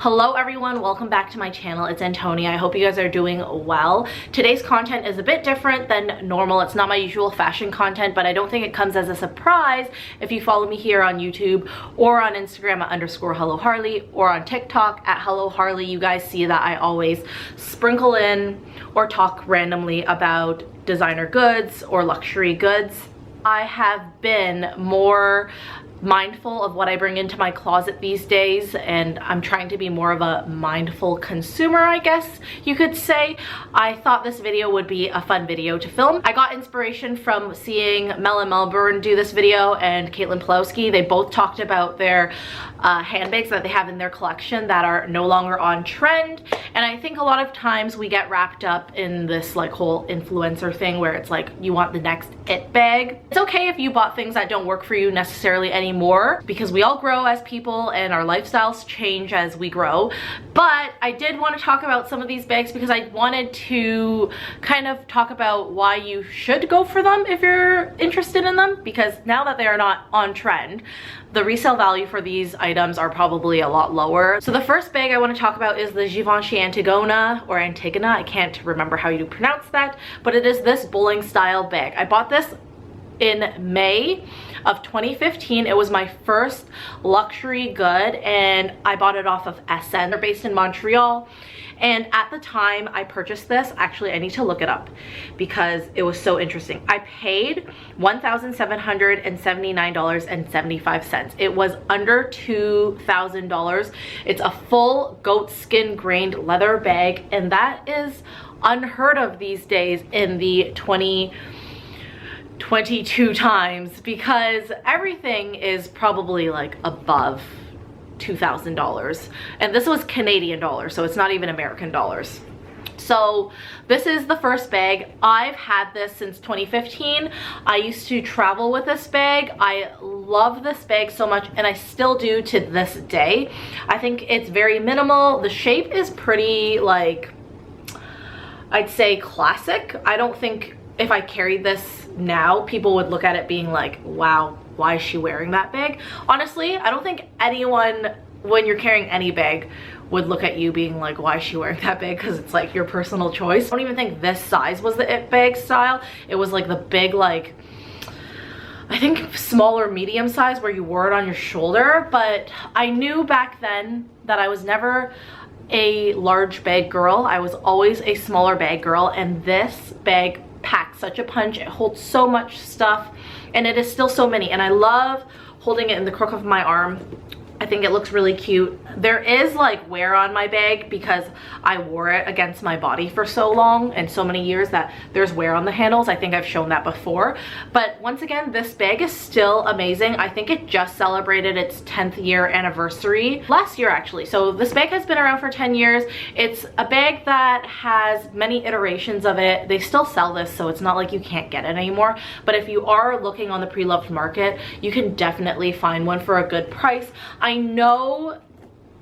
Hello everyone, welcome back to my channel. It's Antonia. I hope you guys are doing well. Today's content is a bit different than normal. It's not my usual fashion content, but I don't think it comes as a surprise if you follow me here on YouTube or on Instagram at _HelloHarley or on TikTok at HelloHarley. You guys see that I always sprinkle in or talk randomly about designer goods or luxury goods. I have been more mindful of what I bring into my closet these days, and I'm trying to be more of a mindful consumer, I guess you could say. I thought this video would be a fun video to film. I got inspiration from seeing Mel and Melbourne do this video and Caitlin Pulowski. They both talked about their handbags that they have in their collection that are no longer on trend, and I think a lot of times we get wrapped up in this like whole influencer thing where it's like you want the next it bag. It's okay if you bought things that don't work for you necessarily anymore, because we all grow as people and our lifestyles change as we grow. But I did want to talk about some of these bags because I wanted to kind of talk about why you should go for them if you're interested in them, because now that they are not on trend, the resale value for these items are probably a lot lower. So the first bag I want to talk about is the Givenchy Antigona or Antigona. I can't remember how you pronounce that, but it is this bowling style bag. I bought this in May of 2015. It was my first luxury good and I bought it off of SN. They're based in Montreal, and at the time I purchased this, actually I need to look it up because it was so interesting. I paid $1,779.75. It was under $2,000. It's a full goat skin grained leather bag, and that is unheard of these days in the 2022 times, because everything is probably like above $2,000, and this was Canadian dollars, so it's not even American dollars. So this is the first bag. I've had this since 2015. I used to travel with this bag. I love this bag so much, and I still do to this day. I think it's very minimal. The shape is pretty, like, I'd say classic. I don't think if I carried this now, people would look at it being like, wow, why is she wearing that bag? Honestly, I don't think anyone, when you're carrying any bag, would look at you being like, why is she wearing that bag? Because it's like your personal choice. I don't even think this size was the it bag style. It was like the big, like, I think smaller medium size where you wore it on your shoulder. But I knew back then that I was never a large bag girl. I was always a smaller bag girl, and this bag packs such a punch. It holds so much stuff, and it is still so mini, and I love holding it in the crook of my arm. I think it looks really cute. There is like wear on my bag because I wore it against my body for so long and so many years that there's wear on the handles. I think I've shown that before. But once again, this bag is still amazing. I think it just celebrated its 10th year anniversary last year, actually. So this bag has been around for 10 years. It's a bag that has many iterations of it. They still sell this, so it's not like you can't get it anymore. But if you are looking on the pre-loved market, you can definitely find one for a good price. I know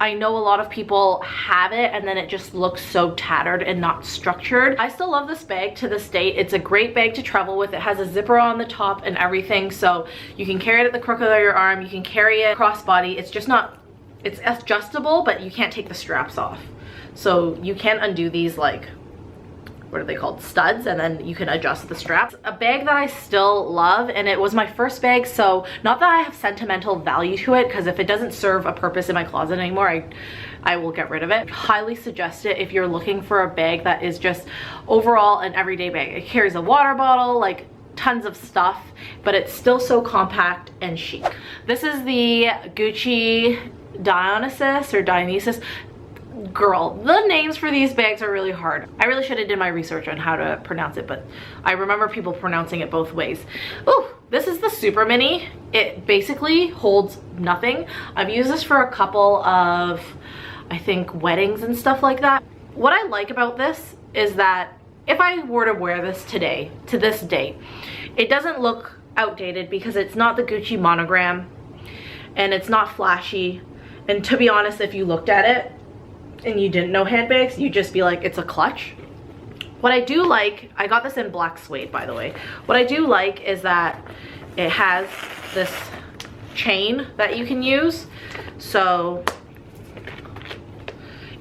a lot of people have it and then it just looks so tattered and not structured. I still love this bag to this date. It's a great bag to travel with. It has a zipper on the top and everything, so you can carry it at the crook of your arm. You can carry it crossbody. It's just not, it's adjustable, but you can't take the straps off. So you can undo these, like, what are they called, studs, and then you can adjust the straps. A bag that I still love, and it was my first bag, so not that I have sentimental value to it, because if it doesn't serve a purpose in my closet anymore, I will get rid of it. Highly suggest it if you're looking for a bag that is just overall an everyday bag. It carries a water bottle, like tons of stuff, but it's still so compact and chic. This is the Gucci Dionysus or Dionysus. Girl, the names for these bags are really hard. I really should have did my research on how to pronounce it, but I remember people pronouncing it both ways. Ooh, this is the super mini. It basically holds nothing. I've used this for a couple of, I think, weddings and stuff like that. What I like about this is that if I were to wear this today, to this date, it doesn't look outdated because it's not the Gucci monogram and it's not flashy. And to be honest, if you looked at it and you didn't know handbags, you'd just be like, it's a clutch. What I do like, I got this in black suede, by the way. What I do like is that it has this chain that you can use. So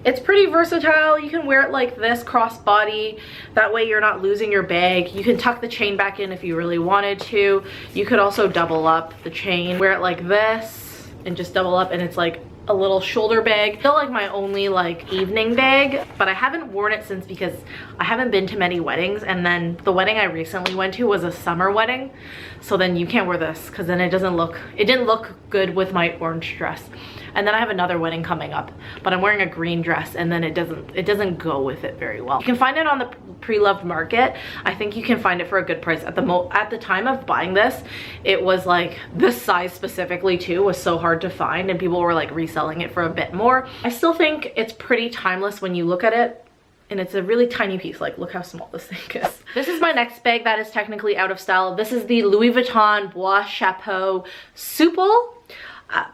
It's pretty versatile. You can wear it like this, crossbody. That way you're not losing your bag. You can tuck the chain back in if you really wanted to. You could also double up the chain. Wear it like this and just double up, and it's like a little shoulder bag. Still like my only like evening bag, but I haven't worn it since because I haven't been to many weddings, and then the wedding I recently went to was a summer wedding, so then you can't wear this because then it didn't look good with my orange dress. And then I have another wedding coming up, but I'm wearing a green dress, and then it doesn't go with it very well. You can find it on the pre-loved market. I think you can find it for a good price. At the time of buying this, it was like this size specifically too was so hard to find, and people were like reselling it for a bit more. I still think it's pretty timeless when you look at it, and it's a really tiny piece. Like, look how small this thing is. This is my next bag that is technically out of style. This is the Louis Vuitton Boite Chapeau Souple.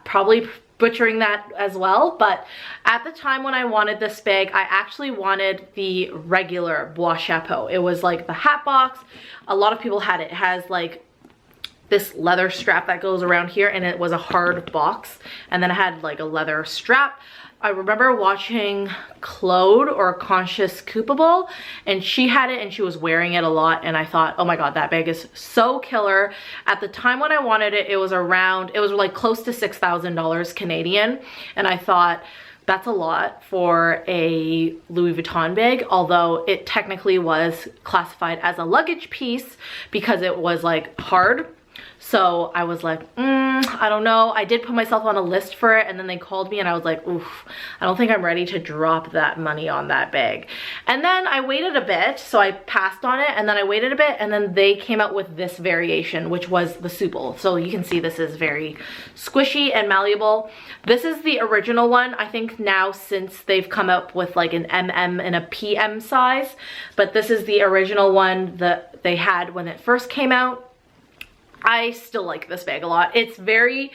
Probably butchering that as well, but at the time when I wanted this bag, I actually wanted the regular Boite Chapeau. It was like the hat box. A lot of people had it. It has like this leather strap that goes around here, and it was a hard box, and then it had like a leather strap. I remember watching Claude or Conscious Coupable, and she had it and she was wearing it a lot, and I thought, oh my god, that bag is so killer. At the time when I wanted it, it was like close to $6,000 Canadian, and I thought that's a lot for a Louis Vuitton bag, although it technically was classified as a luggage piece because it was like hard. So I was like, I don't know. I did put myself on a list for it, and then they called me and I was like, oof, I don't think I'm ready to drop that money on that bag. And then I waited a bit, so I passed on it, and then I waited a bit, and then they came out with this variation, which was the Souple. So you can see this is very squishy and malleable. This is the original one. I think now since they've come up with like an MM and a PM size, but this is the original one that they had when it first came out. I still like this bag a lot. It's very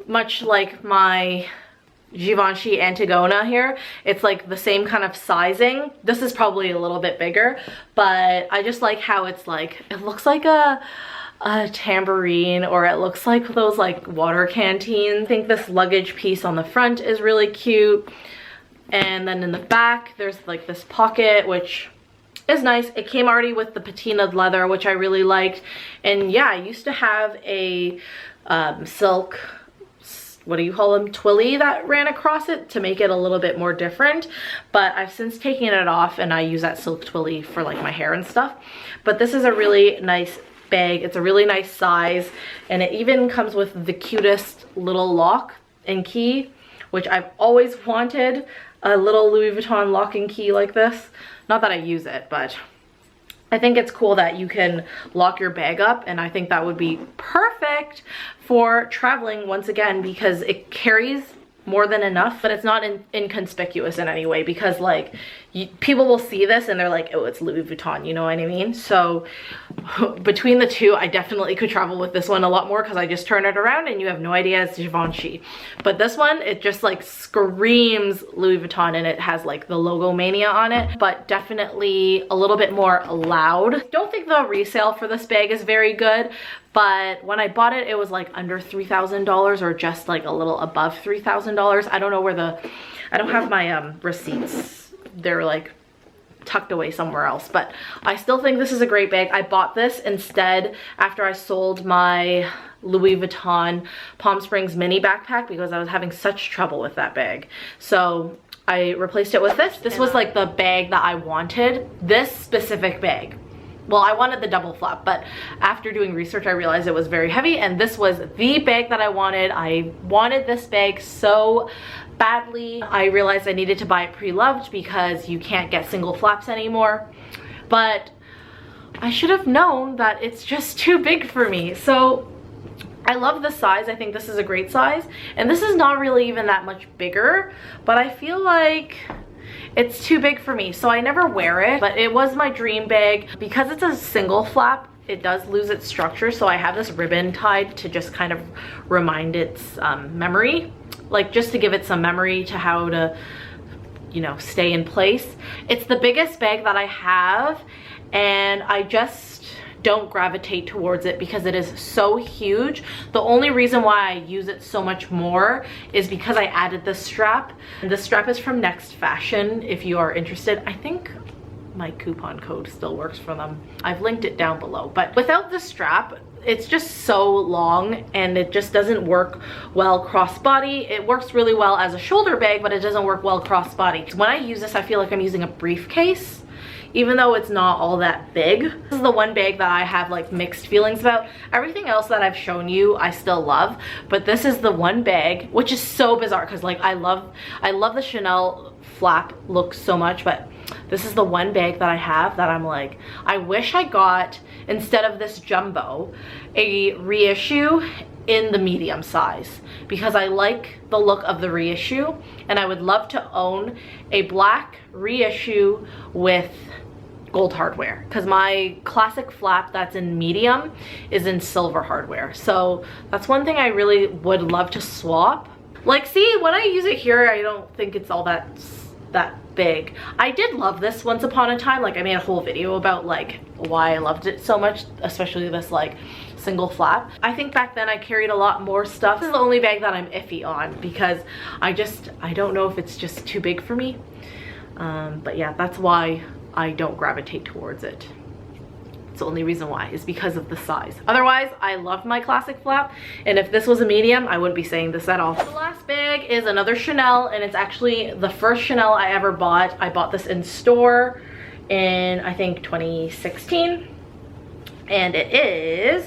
much like my Givenchy Antigona here. It's like the same kind of sizing. This is probably a little bit bigger, but I just like how it's like, it looks like a tambourine, or it looks like those like water canteens. I think this luggage piece on the front is really cute. And then in the back, there's like this pocket, which is nice. It came already with the patinaed leather, which I really liked. And yeah, I used to have a silk, what do you call them, twilly that ran across it to make it a little bit more different, but I've since taken it off, and I use that silk twilly for like my hair and stuff. But this is a really nice bag. It's a really nice size, and it even comes with the cutest little lock and key, which I've always wanted, a little Louis Vuitton lock and key like this. Not that I use it, but I think it's cool that you can lock your bag up, and I think that would be perfect for traveling once again, because it carries more than enough, but it's not inconspicuous in any way, because like people will see this and they're like, oh, it's Louis Vuitton, you know what I mean? So between the two, I definitely could travel with this one a lot more, because I just turn it around and you have no idea it's Givenchy. But this one, it just like screams Louis Vuitton, and it has like the logo mania on it, but definitely a little bit more loud. Don't think the resale for this bag is very good, but when I bought it, it was like under $3,000, or just like a little above $3,000. I don't know where I don't have my receipts. They're like tucked away somewhere else, but I still think this is a great bag. I bought this instead after I sold my Louis Vuitton Palm Springs mini backpack, because I was having such trouble with that bag. So I replaced it with this. This was like the bag that I wanted, this specific bag. Well, I wanted the double flap, but after doing research, I realized it was very heavy, and this was the bag that I wanted. I wanted this bag so badly. I realized I needed to buy it pre-loved because you can't get single flaps anymore, but I should have known that it's just too big for me. So I love the size. I think this is a great size, and this is not really even that much bigger, but I feel like it's too big for me, so I never wear it. But it was my dream bag. Because it's a single flap, it does lose its structure, so I have this ribbon tied to just kind of remind its memory, like just to give it some memory to how to, you know, stay in place. It's the biggest bag that I have, and I just don't gravitate towards it because it is so huge. The only reason why I use it so much more is because I added this strap. And this strap is from Next Fashion if you are interested. I think my coupon code still works for them. I've linked it down below, but without the strap, it's just so long and it just doesn't work well crossbody. It works really well as a shoulder bag, but it doesn't work well crossbody. When I use this, I feel like I'm using a briefcase, even though it's not all that big. This is the one bag that I have like mixed feelings about. Everything else that I've shown you, I still love, but this is the one bag, which is so bizarre because like I love the Chanel flap look so much, but this is the one bag that I have that I'm like, I wish I got, instead of this jumbo, a reissue in the medium size, because I like the look of the reissue and I would love to own a black reissue with gold hardware, because my classic flap that's in medium is in silver hardware. So that's one thing I really would love to swap. Like, see, when I use it here, I don't think it's all that big. I did love this once upon a time. Like, I made a whole video about like why I loved it so much, especially this like single flap. I think back then I carried a lot more stuff. This is the only bag that I'm iffy on because I don't know if it's just too big for me. But yeah, that's why I don't gravitate towards it. It's the only reason why, is because of the size. Otherwise, I love my classic flap, and if this was a medium, I wouldn't be saying this at all. The last bag is another Chanel, and it's actually the first Chanel I ever bought. I bought this in store in, I think, 2016, and it is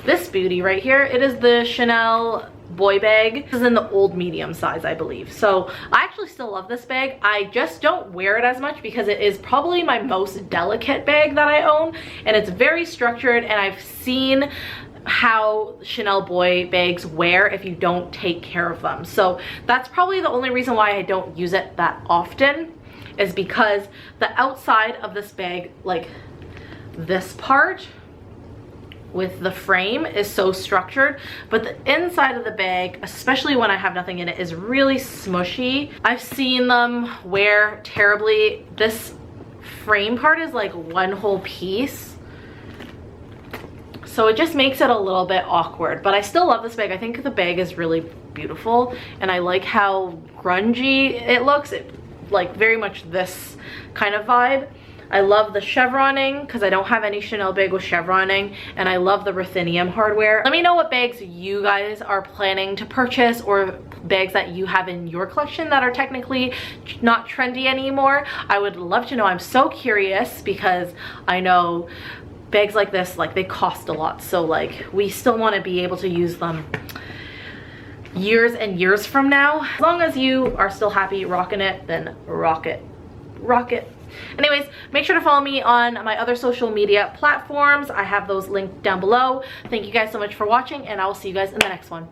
this beauty right here. It is the Chanel boy bag. This is in the old medium size, I believe. So I actually still love this bag. I just don't wear it as much because it is probably my most delicate bag that I own, and it's very structured, and I've seen how Chanel boy bags wear if you don't take care of them. So that's probably the only reason why I don't use it that often, is because the outside of this bag, like this part with the frame, is so structured, but the inside of the bag, especially when I have nothing in it, is really smushy. I've seen them wear terribly. This frame part is like one whole piece, so it just makes it a little bit awkward, but I still love this bag. I think the bag is really beautiful, and I like how grungy it looks. It like very much this kind of vibe. I love the chevroning because I don't have any Chanel bag with chevroning, and I love the ruthenium hardware. Let me know what bags you guys are planning to purchase, or bags that you have in your collection that are technically not trendy anymore. I would love to know. I'm so curious because I know bags like this, like, they cost a lot, so like we still want to be able to use them years and years from now. As long as you are still happy rocking it, then rock it. Rock it. Anyways, make sure to follow me on my other social media platforms. I have those linked down below. Thank you guys so much for watching, and I will see you guys in the next one.